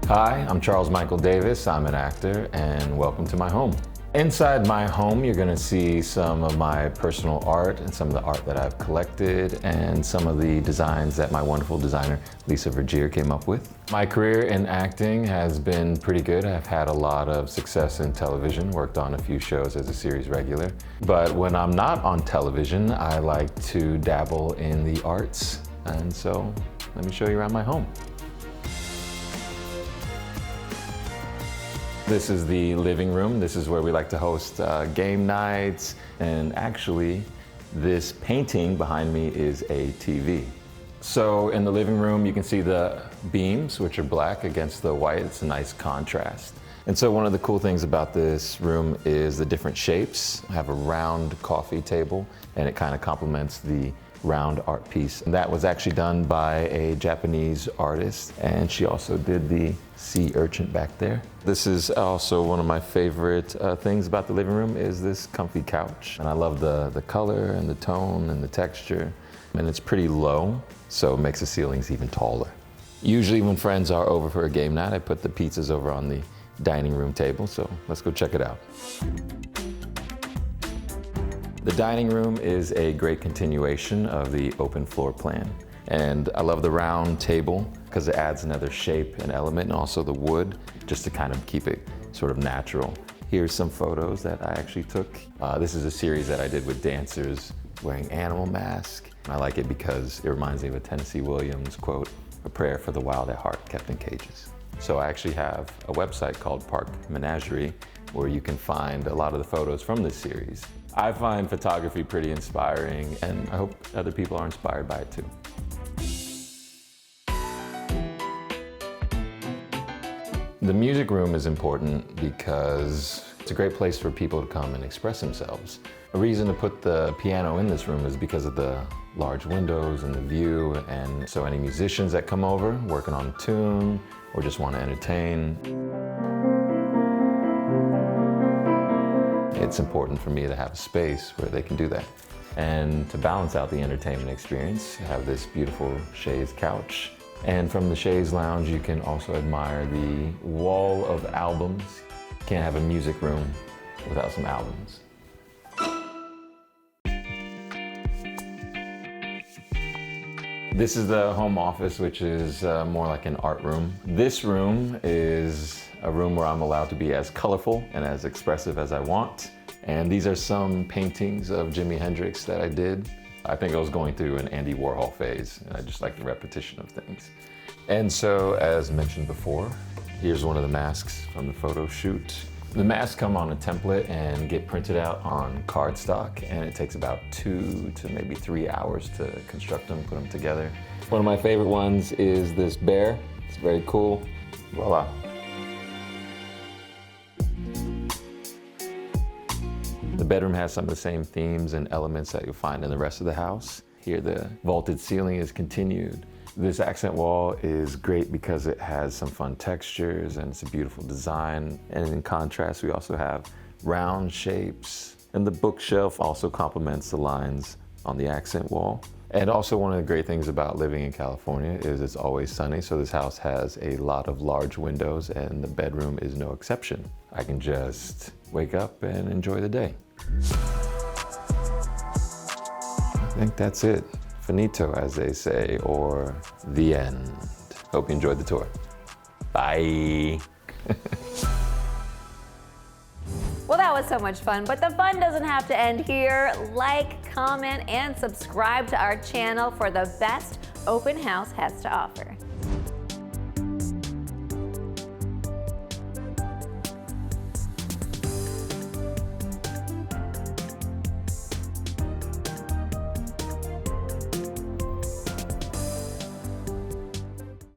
Hi, I'm Charles Michael Davis. I'm an actor, and welcome to my home. Inside my home, you're going to see some of my personal art and some of the art that I've collected and some of the designs that my wonderful designer, Lisa Vergier, came up with. My career in acting has been pretty good. I've had a lot of success in television, worked on a few shows as a series regular. But when I'm not on television, I like to dabble in the arts. And so, let me show you around my home. This is the living room. This is where we like to host game nights. And actually, this painting behind me is a TV. So in the living room, you can see the beams, which are black against the white. It's a nice contrast. And so one of the cool things about this room is the different shapes. I have a round coffee table, and it kind of complements the round art piece. And that was actually done by a Japanese artist, and she also did the sea urchin back there. This is also one of my favorite things about the living room is this comfy couch. And I love the color and the tone and the texture. And it's pretty low, so it makes the ceilings even taller. Usually when friends are over for a game night, I put the pizzas over on the dining room table, so let's go check it out. The dining room is a great continuation of the open floor plan. And I love the round table because it adds another shape and element, and also the wood, just to kind of keep it sort of natural. Here's some photos that I actually took. This is a series that I did with dancers wearing animal masks. And I like it because it reminds me of a Tennessee Williams quote, "A prayer for the wild at heart kept in cages." So I actually have a website called Park Menagerie where you can find a lot of the photos from this series. I find photography pretty inspiring, and I hope other people are inspired by it too. The music room is important because it's a great place for people to come and express themselves. A reason to put the piano in this room is because of the large windows and the view, and so any musicians that come over working on a tune or just want to entertain, it's important for me to have a space where they can do that. And to balance out the entertainment experience, I have this beautiful chaise couch. And from the chaise lounge, you can also admire the wall of albums. You can't have a music room without some albums. This is the home office, which is more like an art room. This room is a room where I'm allowed to be as colorful and as expressive as I want. And these are some paintings of Jimmy Hendrix that I did. I think I was going through an Andy Warhol phase, and I just like the repetition of things. And so, as mentioned before, here's one of the masks from the photo shoot. The masks come on a template and get printed out on cardstock, and it takes about 2 to maybe 3 hours to construct them, put them together. One of my favorite ones is this bear. It's very cool. Voila. The bedroom has some of the same themes and elements that you'll find in the rest of the house. Here the vaulted ceiling is continued. This accent wall is great because it has some fun textures and it's a beautiful design. And in contrast, we also have round shapes. And the bookshelf also complements the lines on the accent wall. And also one of the great things about living in California is it's always sunny. So this house has a lot of large windows and the bedroom is no exception. I can just wake up and enjoy the day. I think that's it. Finito, as they say, or the end. Hope you enjoyed the tour. Bye. Well, that was so much fun, but the fun doesn't have to end here. Like, comment, and subscribe to our channel for the best open house has to offer.